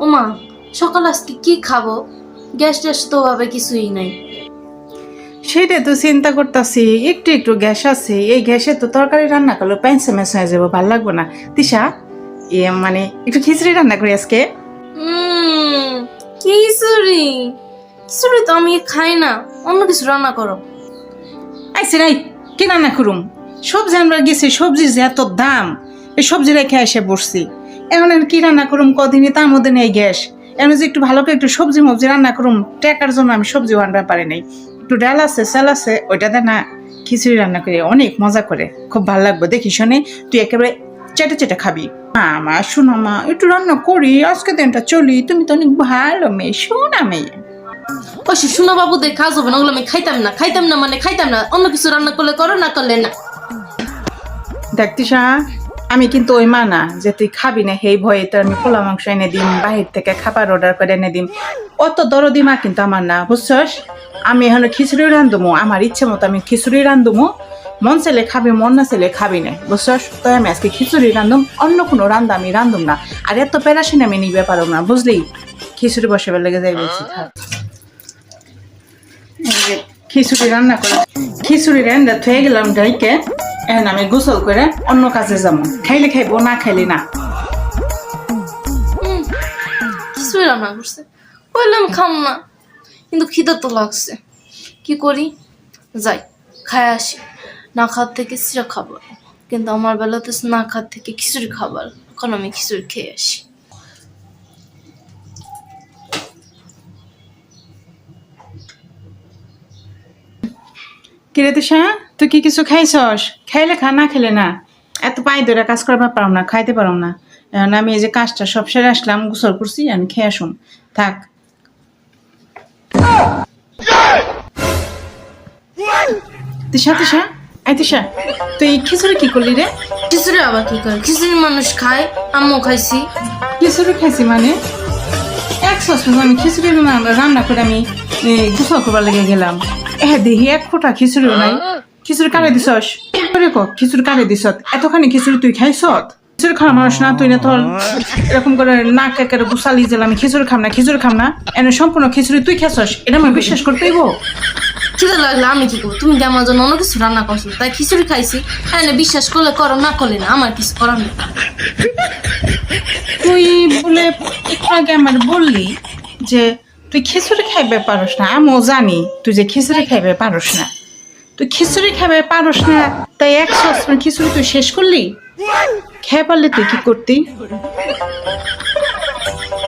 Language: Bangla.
ওমা, সকাল আজকে কি খাবো? গ্যাস ট্যাস তো ভাবে কিছুই নাই। সেটাই তো চিন্তা করতেছি, একটু একটু গ্যাস আছে, এই গ্যাসে তো তরকারি রান্না করলে প্যান্সে ম্যাস হয়ে যাবো, ভালো লাগবো না। তিশা, মানে একটু খিচুড়ি রান্না করি আজকে। খিচুড়ি? খিচুড়ি তো আমি খাই না, অন্য কিছু রান্না করো। আইসি রাই, কি রান্না করুম? সবজি আমরা গেছি, সবজির যে এত দাম, এই সবজি রেখে এসে বসছি। এখন আর কি রান্না করুম? কদিনই তার মধ্যে নেই গ্যাস। এখন যে একটু ভালো করে একটু সবজি মবজি রান্না করুম, টাকার জন্য আমি সবজি আনতে পারি নাই। একটু ডাল আছে, চাল আছে, ওইটাতে না খিচুড়ি রান্না করি, অনেক মজা করে, খুব ভালো লাগবে। দেখি শোনে তুই একেবারে চেটে চেটে খাবি। মা শোনো মা, একটু রান্না করি, আজকে দিনটা চলি, তুমি তো অনেক ভালো মেয়ে, শোনা মেয়ে। ওই শোনো বাবু, দেখ কাজ হবে না, ওগুলো আমি খাইতাম না মানে খাইতাম না। অন্য কিছু রান্না করলে করো, না করলে না। দেখতিসা, আমি কিন্তু ওই মা না যে তুই খাবি না সেই ভয়ে তো আমি পোলা মাংস এনে দিম, বাহির থেকে খাবার অর্ডার করে এনে দিম। অত দরদি মা কিন্তু আমার না, বুঝছস? আমি এখন খিচুড়ি রান্ধুমো, আমার ইচ্ছে মতো আমি খিচুড়ি রান্ধুমো। মন চাইলে খাবি, মন না চাইলে খাবি না, বুঝছস? তো আমি আজকে খিচুড়ি রান্ধুম, অন্য কোনো রান্ধা আমি রান্ধুম না। আর এত প্যারাসিন আমি নিবে পারো না, বুঝলি? খিচুড়ি বসে লেগে যাই বলছি। খিচুড়ি রান্না করে খিচুড়ি রান্না থয়ে গেলাম ডাইকে। এখন আমি গোসল করে অন্য কাজে যাবো, খাইলে খাইবো, না খাইলে না। খিচুড়ি রান্না করছে, বললাম খাম না, কিন্তু খিদে তো লাগছে। কি করি? যাই খায় আসি। না খাওয়ার থেকে সিরা খাবার, কিন্তু আমার বেলাতে না খাওয়ার থেকে খিচুড়ি খাবার। এখন আমি খিচুড়ি খেয়ে আসি। কিরে তিশা, তুই কি কিছু খাইছস? খাইলে খা, না খেলে না। এত পায়ে ধরে কাজ করবার পারো না, খাইতে পারো না। এখন আমি এই যে কাজটা সব সেরে আসলাম, গোসল করছি, আমি খেয়ে আসুন। থাক। তিশা তিশা, এই তিশা, তুই খিচুড়ি কি করলি রে? খিচুড়ি আবার কি করে? খিচুড়ি মানুষ খায়, আমিও খাইছি। খিচুড়ি খাইছি মানে? এক সস আমি খিচুড়ি রান্না করে আমি গোসল করবার লেগে গেলাম। দেখি এক ফোঁটা খিচুড়িও নাই। খিচুড়ি কারে দিছস? খিচুড়ি কারে দিছ? এতখানি খিচুড়ি তুই খাইছত? খিচুড়ি খাওয়া মানুষ না তুই, না তোর এরকম করে নাক একেবারে গুছালি যে আমি খিচুড়ি খাম না, এনে সম্পূর্ণ খিচুড়ি তুই খাইছস, এটা আমি বিশ্বাস করতেইব? খিদে লাগলে আমি কি করবো? তুমি কি আমার জন্য অন্য কিছু রান্না করছো, তাই খিচুড়ি খাইছি। হ্যাঁ, বিশ্বাস করলে করো, না করলে না, আমার কিছু করার নেই। তুই বলে একটু আগে আমার বললি যে তুই খিচুড়ি খাইবে পারস না, আমিও জানি তুই যে খিচুড়ি খাইবে পারস না। তুই খিচুড়ি খাইবে পারস না, তাই এক সসপ্যান খিচুড়ি তুই শেষ করলি? খেয়ে পারলে তুই কি করতি?